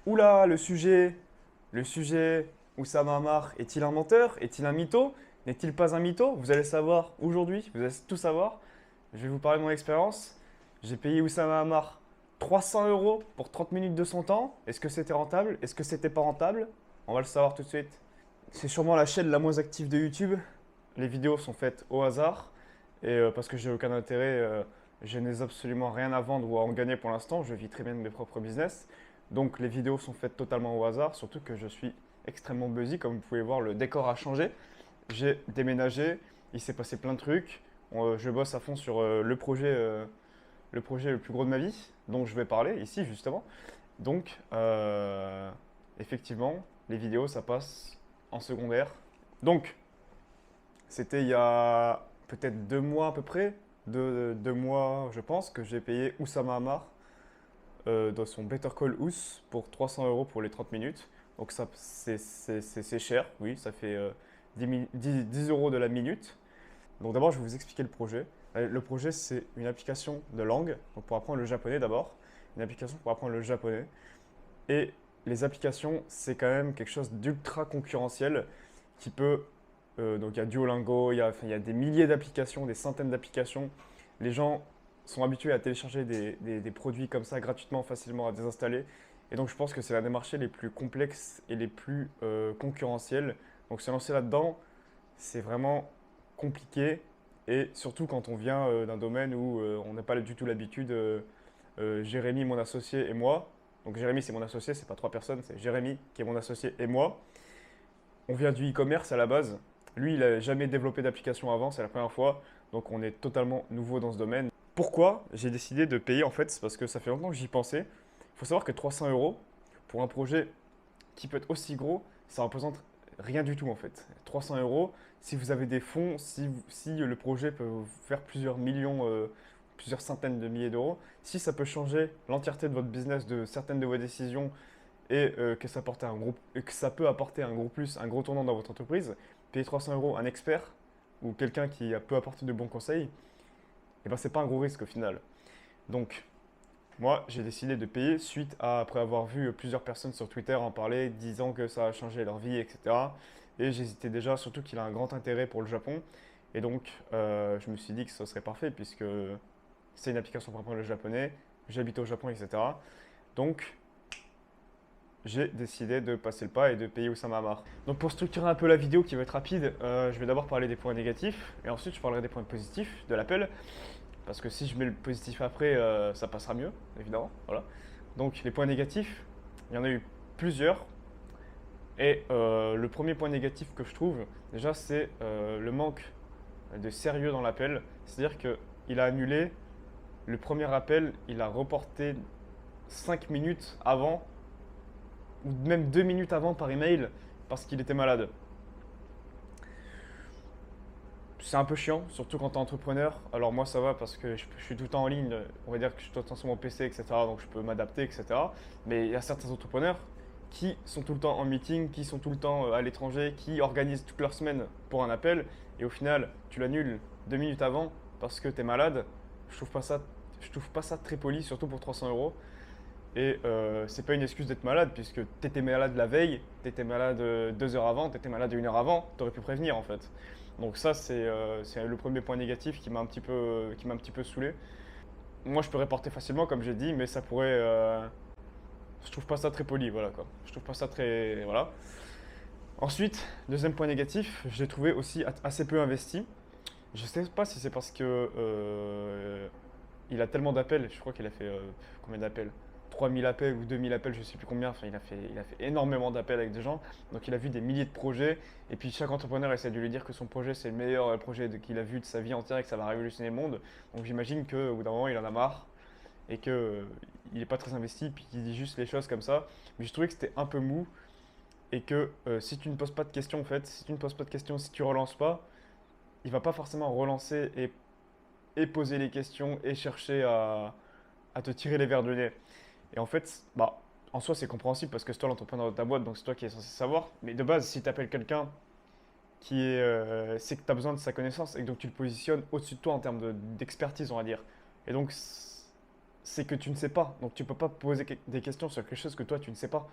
Oula, le sujet, Oussama Ammar est-il un menteur? Est-il un mytho? N'est-il pas un mytho? Vous allez savoir aujourd'hui, vous allez tout savoir. Je vais vous parler de mon expérience. J'ai payé Oussama Ammar 300 euros pour 30 minutes de son temps. Est-ce que c'était rentable? Est-ce que c'était pas rentable? On va le savoir tout de suite. C'est sûrement la chaîne la moins active de YouTube. Les vidéos sont faites au hasard. Et parce que j'ai aucun intérêt, je n'ai absolument rien à vendre ou à en gagner pour l'instant. Je vis très bien de mes propres business. Donc les vidéos sont faites totalement au hasard, surtout que je suis extrêmement busy. Comme vous pouvez voir, le décor a changé. J'ai déménagé, il s'est passé plein de trucs. Je bosse à fond sur le projet le plus gros de ma vie, dont je vais parler ici justement. Donc, effectivement, les vidéos, ça passe en secondaire. Donc, c'était il y a peut-être 2 mois à peu près, 2 mois je pense, que j'ai payé Oussama Ammar dans son Better Call Ous pour 300 euros pour les 30 minutes. Donc ça, c'est cher, oui, ça fait 10 euros de la minute. Donc d'abord, je vais vous expliquer le projet. Le projet, c'est une application de langue, donc pour apprendre le japonais d'abord. Une application pour apprendre le japonais. Et les applications, c'est quand même quelque chose d'ultra concurrentiel qui peut... donc il y a Duolingo, il y a des milliers d'applications, des centaines d'applications. Les gens sont habitués à télécharger des produits comme ça gratuitement, facilement à désinstaller. Et donc je pense que c'est l'un des marchés les plus complexes et les plus concurrentiels. Donc se lancer là-dedans, c'est vraiment compliqué. Et surtout quand on vient d'un domaine où on n'a pas du tout l'habitude, Jérémy, mon associé et moi. Donc Jérémy c'est mon associé, c'est pas trois personnes, c'est Jérémy qui est mon associé et moi. On vient du e-commerce à la base. Lui, il n'a jamais développé d'application avant, c'est la première fois. Donc on est totalement nouveau dans ce domaine. Pourquoi j'ai décidé de payer en fait? C'est parce que ça fait longtemps que j'y pensais. Il faut savoir que 300 euros pour un projet qui peut être aussi gros, ça représente rien du tout en fait. 300 euros, si vous avez des fonds, si le projet peut vous faire plusieurs millions, plusieurs centaines de milliers d'euros, si ça peut changer l'entièreté de votre business, de certaines de vos décisions et que ça peut apporter un gros plus, un gros tournant dans votre entreprise, payer 300 euros un expert ou quelqu'un qui peut apporter de bons conseils, et ben c'est pas un gros risque au final. Donc moi j'ai décidé de payer suite à après avoir vu plusieurs personnes sur Twitter en parler, disant que ça a changé leur vie, etc. Et j'hésitais déjà, surtout qu'il a un grand intérêt pour le Japon. Et donc je me suis dit que ce serait parfait puisque c'est une application pour apprendre le japonais, j'habite au Japon, etc. Donc j'ai décidé de passer le pas et de payer Oussama Ammar. Donc pour structurer un peu la vidéo qui va être rapide, je vais d'abord parler des points négatifs et ensuite je parlerai des points positifs de l'appel. Parce que si je mets le positif après, ça passera mieux, évidemment. Voilà. Donc les points négatifs, il y en a eu plusieurs. Et le premier point négatif que je trouve, déjà, c'est le manque de sérieux dans l'appel. C'est-à-dire qu'il a annulé le premier appel, il a reporté 5 minutes avant, ou même 2 minutes avant par email, parce qu'il était malade. C'est un peu chiant, surtout quand tu es entrepreneur. Alors moi ça va parce que je suis tout le temps en ligne, on va dire que je suis tout le temps sur mon PC, etc. Donc je peux m'adapter, etc. Mais il y a certains entrepreneurs qui sont tout le temps en meeting, qui sont tout le temps à l'étranger, qui organisent toute leur semaine pour un appel et au final tu l'annules 2 minutes avant parce que tu es malade. Je trouve pas ça très poli, surtout pour 300 euros. Et c'est pas une excuse d'être malade puisque tu étais malade la veille, tu étais malade 2 heures avant, tu étais malade 1 heure avant, tu aurais pu prévenir en fait. Donc ça c'est le premier point négatif qui m'a un petit peu saoulé. Moi je peux reporter facilement comme j'ai dit, mais ça pourrait... je trouve pas ça très poli, voilà quoi. Je trouve pas ça très... Voilà. Ensuite, deuxième point négatif, je l'ai trouvé aussi assez peu investi. Je sais pas si c'est parce que il a tellement d'appels, je crois qu'il a fait combien d'appels? 3000 appels ou 2000 appels, je sais plus combien. Enfin, il a fait énormément d'appels avec des gens. Donc il a vu des milliers de projets. Et puis chaque entrepreneur essaie de lui dire que son projet c'est le meilleur projet qu'il a vu de sa vie entière et que ça va révolutionner le monde. Donc j'imagine qu'au bout d'un moment il en a marre et qu'il n'est pas très investi puis qu'il dit juste les choses comme ça. Mais je trouvais que c'était un peu mou et que si tu ne poses pas de questions en fait, si tu ne poses pas de questions, si tu relances pas, il va pas forcément relancer et poser les questions et chercher à te tirer les verres de nez. Et en fait, bah, en soi, c'est compréhensible parce que c'est toi l'entrepreneur de ta boîte, donc c'est toi qui es censé savoir. Mais de base, si tu appelles quelqu'un c'est que tu as besoin de sa connaissance et que donc tu le positionnes au-dessus de toi en termes d'expertise, on va dire. Et donc, c'est que tu ne sais pas. Donc tu peux pas poser des questions sur quelque chose que toi tu ne sais pas.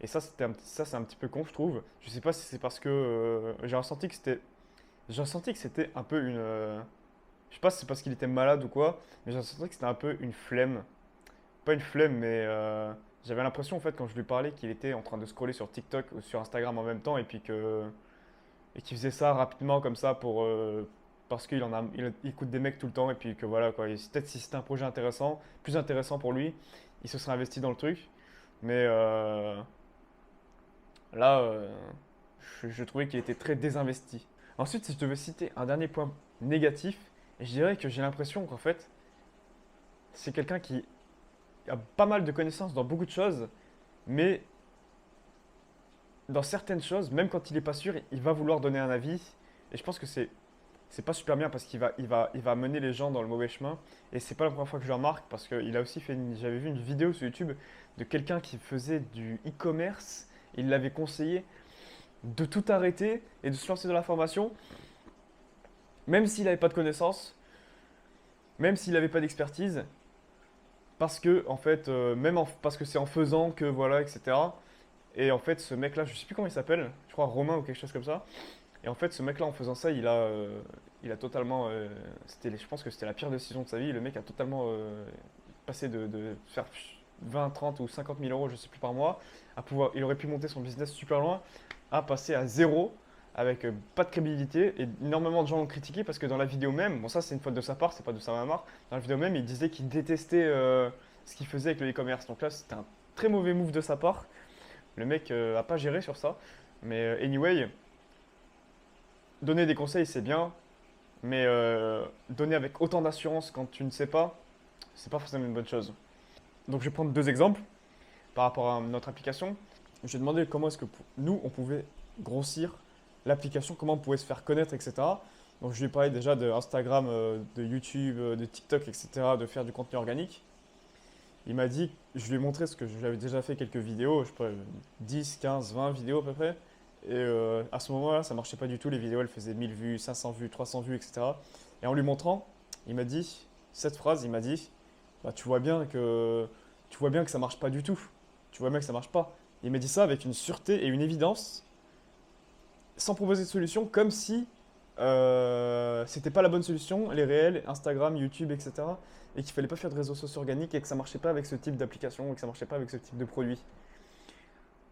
Et ça, ça c'est un petit peu con, je trouve. Je sais pas si c'est parce que j'ai ressenti que c'était un peu une, je sais pas si c'est parce qu'il était malade ou quoi, mais j'ai ressenti que c'était un peu une flemme. Pas une flemme, mais j'avais l'impression en fait quand je lui parlais qu'il était en train de scroller sur TikTok ou sur Instagram en même temps et qu'il faisait ça rapidement comme ça parce qu'il il écoute des mecs tout le temps et puis que voilà quoi. Peut-être si c'était un projet intéressant, plus intéressant pour lui, il se serait investi dans le truc. Mais là, je trouvais qu'il était très désinvesti. Ensuite, si je devais citer un dernier point négatif, je dirais que j'ai l'impression qu'en fait, c'est quelqu'un qui a pas mal de connaissances dans beaucoup de choses, mais dans certaines choses, même quand il n'est pas sûr, il va vouloir donner un avis. Et je pense que c'est pas super bien parce qu'il va mener les gens dans le mauvais chemin. Et c'est pas la première fois que je le remarque parce qu'il a aussi fait j'avais vu une vidéo sur YouTube de quelqu'un qui faisait du e-commerce. Il l'avait conseillé de tout arrêter et de se lancer dans la formation, même s'il n'avait pas de connaissances, même s'il n'avait pas d'expertise, parce que en fait, parce que c'est en faisant que voilà, etc. Et en fait, ce mec-là, je sais plus comment il s'appelle, je crois Romain ou quelque chose comme ça. Et en fait, ce mec-là, en faisant ça, il a totalement, je pense que c'était la pire décision de sa vie. Le mec a totalement passé de faire 20, 30 ou 50 000 euros, je sais plus par mois, il aurait pu monter son business super loin, à passer à zéro avec pas de crédibilité. Et énormément de gens l'ont critiqué parce que dans la vidéo même, bon ça c'est une faute de sa part, c'est pas de sa maman, dans la vidéo même, il disait qu'il détestait ce qu'il faisait avec le e-commerce. Donc là, c'était un très mauvais move de sa part. Le mec a pas géré sur ça. Mais anyway, donner des conseils c'est bien, mais donner avec autant d'assurance quand tu ne sais pas, c'est pas forcément une bonne chose. Donc je vais prendre deux exemples par rapport à notre application. Je lui ai demandé comment est-ce que nous, on pouvait grossir l'application, comment on pouvait se faire connaître, etc. Donc je lui ai parlé déjà de Instagram, de YouTube, de TikTok, etc., de faire du contenu organique. Il m'a dit, je lui ai montré ce que j'avais déjà fait quelques vidéos, je sais pas, 10, 15, 20 vidéos à peu près. Et à ce moment-là, ça marchait pas du tout. Les vidéos, elles faisaient 1000 vues, 500 vues, 300 vues, etc. Et en lui montrant, il m'a dit cette phrase, il m'a dit, bah, tu vois bien que ça marche pas du tout. Tu vois bien que ça marche pas. Il m'a dit ça avec une sûreté et une évidence, sans proposer de solution, comme si c'était pas la bonne solution, les réels, Instagram, YouTube, etc. Et qu'il fallait pas faire de réseaux sociaux organiques et que ça marchait pas avec ce type d'application et que ça marchait pas avec ce type de produit.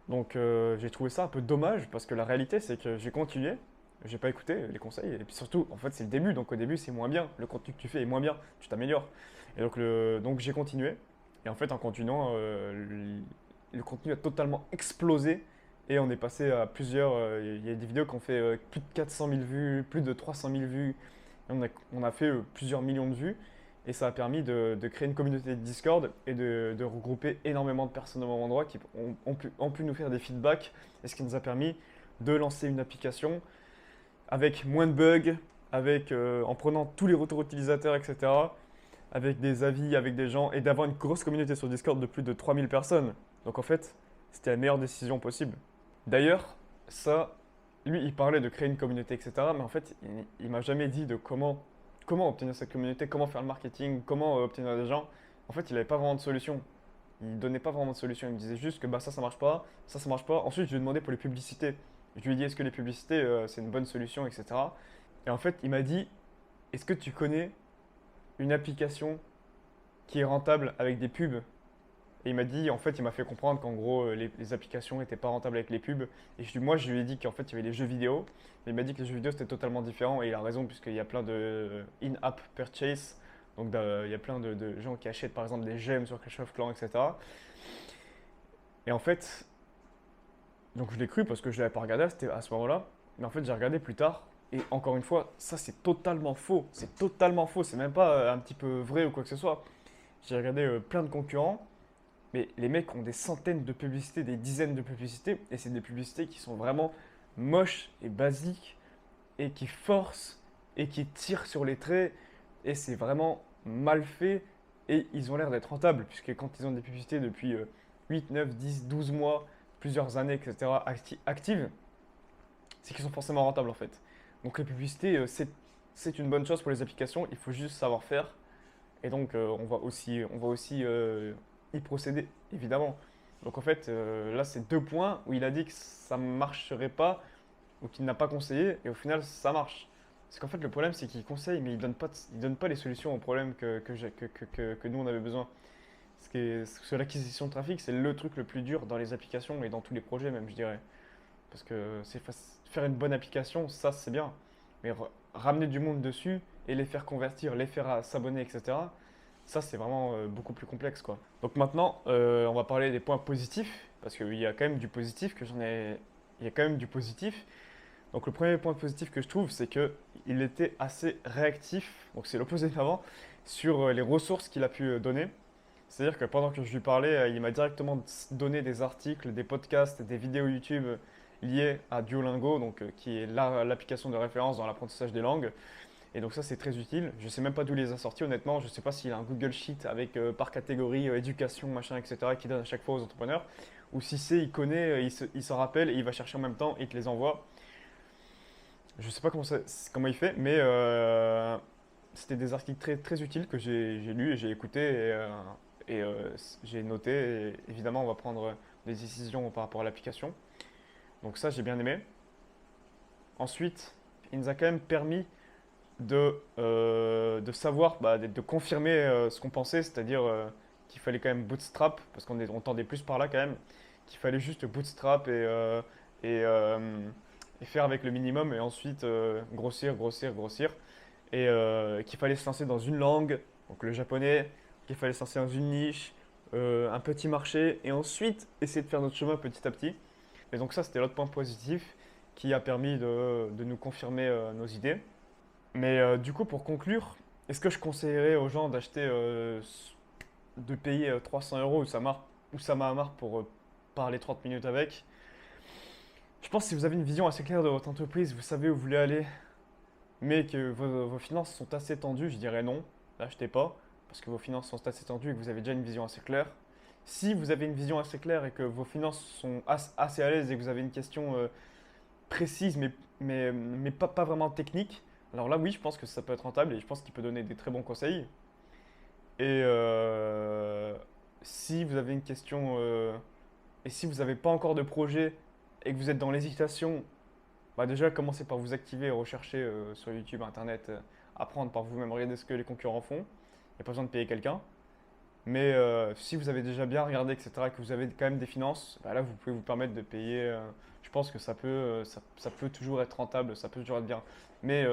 Donc j'ai trouvé ça un peu dommage parce que la réalité c'est que j'ai continué, j'ai pas écouté les conseils et puis surtout en fait c'est le début donc au début c'est moins bien, le contenu que tu fais est moins bien, tu t'améliores. Et donc j'ai continué et en fait en continuant le contenu a totalement explosé et on est passé à plusieurs, il y a des vidéos qui ont fait plus de 400 000 vues, plus de 300 000 vues, et on a fait plusieurs millions de vues. Et ça a permis de créer une communauté de Discord et de regrouper énormément de personnes au même endroit qui ont pu nous faire des feedbacks. Et ce qui nous a permis de lancer une application avec moins de bugs, en prenant tous les retours utilisateurs, etc. Avec des avis, avec des gens et d'avoir une grosse communauté sur Discord de plus de 3000 personnes. Donc en fait, c'était la meilleure décision possible. D'ailleurs, ça, lui, il parlait de créer une communauté, etc. Mais en fait, il m'a jamais dit de comment obtenir cette communauté, comment faire le marketing, comment obtenir des gens. En fait, il n'avait pas vraiment de solution. Il donnait pas vraiment de solution. Il me disait juste que bah, ça marche pas, ça marche pas. Ensuite, je lui ai demandé pour les publicités. Je lui ai dit est-ce que les publicités, c'est une bonne solution, etc. Et en fait, il m'a dit est-ce que tu connais une application qui est rentable avec des pubs? Et il m'a dit, en fait, il m'a fait comprendre qu'en gros, les applications n'étaient pas rentables avec les pubs. Et moi, je lui ai dit qu'en fait, il y avait les jeux vidéo. Mais il m'a dit que les jeux vidéo, c'était totalement différent. Et il a raison, puisqu'il y a plein de in-app purchase. Donc, il y a plein de gens qui achètent, par exemple, des gemmes sur Clash of Clans, etc. Et en fait, donc je l'ai cru parce que je ne l'avais pas regardé à ce moment-là. Mais en fait, j'ai regardé plus tard. Et encore une fois, ça, c'est totalement faux. C'est totalement faux. C'est même pas un petit peu vrai ou quoi que ce soit. J'ai regardé plein de concurrents. Mais les mecs ont des centaines de publicités, des dizaines de publicités, et c'est des publicités qui sont vraiment moches et basiques, et qui forcent, et qui tirent sur les traits, et c'est vraiment mal fait, et ils ont l'air d'être rentables, puisque quand ils ont des publicités depuis 8, 9, 10, 12 mois, plusieurs années, etc., actives, c'est qu'ils sont forcément rentables en fait. Donc les publicités, c'est une bonne chose pour les applications, il faut juste savoir faire, Et donc, on va aussi y procéder, évidemment. Donc, en fait, là, c'est deux points où il a dit que ça ne marcherait pas ou qu'il n'a pas conseillé, et au final, ça marche. Parce qu'en fait, le problème, c'est qu'il conseille, mais il donne pas les solutions aux problèmes que nous, on avait besoin. Parce que l'acquisition de trafic, c'est le truc le plus dur dans les applications et dans tous les projets, même, je dirais. Parce que faire une bonne application, ça, c'est bien. Mais ramener du monde dessus et les faire convertir, les faire s'abonner, etc. Ça, c'est vraiment beaucoup plus complexe, quoi. Donc maintenant, on va parler des points positifs, parce qu'il y a quand même du positif Il y a quand même du positif. Donc le premier point positif que je trouve, c'est que il était assez réactif, donc c'est l'opposé d'avant, sur les ressources qu'il a pu donner. C'est-à-dire que pendant que je lui parlais, il m'a directement donné des articles, des podcasts, des vidéos YouTube liées à Duolingo, donc qui est l'application de référence dans l'apprentissage des langues. Et donc ça, c'est très utile. Je ne sais même pas d'où il les a sortis, honnêtement. Je ne sais pas s'il a un Google Sheet avec par catégorie éducation, machin, etc., qui donne à chaque fois aux entrepreneurs. Ou si c'est, il connaît, il s'en rappelle et il va chercher en même temps et il te les envoie. Je ne sais pas comment il fait, mais c'était des articles très, très utiles que j'ai lus et j'ai écoutés j'ai noté. Et évidemment, on va prendre des décisions par rapport à l'application. Donc ça, j'ai bien aimé. Ensuite, il nous a quand même permis de savoir, de confirmer ce qu'on pensait, c'est-à-dire qu'il fallait quand même bootstrap, parce on tendait plus par là quand même, qu'il fallait juste bootstrap et, euh, et faire avec le minimum et ensuite grossir, grossir, grossir. Et qu'il fallait se lancer dans une langue, donc le japonais, qu'il fallait se lancer dans une niche, un petit marché, et ensuite essayer de faire notre chemin petit à petit. Et donc ça, c'était l'autre point positif qui a permis de nous confirmer nos idées. Mais du coup, pour conclure, est-ce que je conseillerais aux gens de payer 300 euros ou ça m'a marre pour parler 30 minutes avec? Je pense que si vous avez une vision assez claire de votre entreprise, vous savez où vous voulez aller, mais que vos finances sont assez tendues, je dirais non, n'achetez pas, parce que vos finances sont assez tendues et que vous avez déjà une vision assez claire. Si vous avez une vision assez claire et que vos finances sont assez à l'aise et que vous avez une question précise, mais pas vraiment technique, alors là, oui, je pense que ça peut être rentable et je pense qu'il peut donner des très bons conseils. Et si vous avez une question et si vous n'avez pas encore de projet et que vous êtes dans l'hésitation, déjà commencez par vous activer et rechercher sur YouTube, Internet, apprendre par vous-même, regarder ce que les concurrents font. Il n'y a pas besoin de payer quelqu'un. Mais si vous avez déjà bien regardé, etc., que vous avez quand même des finances, là, vous pouvez vous permettre de payer. Je pense que ça peut toujours être rentable, ça peut toujours être bien. Mais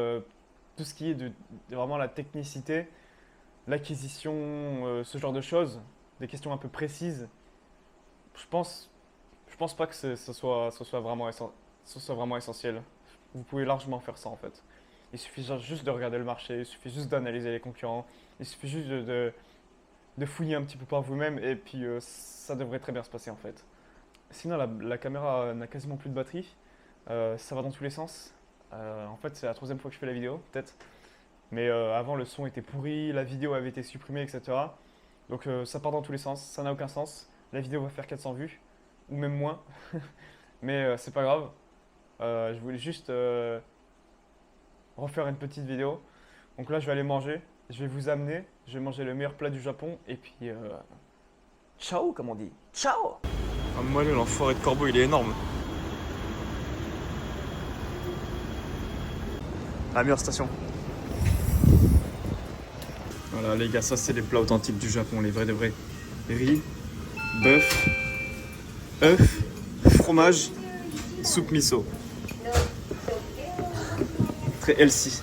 tout ce qui est de vraiment la technicité, l'acquisition, ce genre de choses, des questions un peu précises, je pense, je pense pas que ce soit vraiment essentiel. Vous pouvez largement faire ça en fait. Il suffit juste de regarder le marché, il suffit juste d'analyser les concurrents, il suffit juste de fouiller un petit peu par vous-même et puis ça devrait très bien se passer en fait. Sinon, la caméra n'a quasiment plus de batterie. Ça va dans tous les sens. En fait, c'est la troisième fois que je fais la vidéo, peut-être. Mais avant, le son était pourri, la vidéo avait été supprimée, etc. Donc ça part dans tous les sens, ça n'a aucun sens. La vidéo va faire 400 vues, ou même moins. Mais c'est pas grave. Je voulais juste refaire une petite vidéo. Donc là, je vais aller manger. Je vais vous amener. Je vais manger le meilleur plat du Japon. Et puis, ciao, comme on dit. Ciao! Ah, moi, l'enfoiré de corbeau, il est énorme. La meilleure station. Voilà, les gars, ça, c'est les plats authentiques du Japon, les vrais de vrais. Riz, bœuf, œuf, fromage, soupe miso. Très healthy.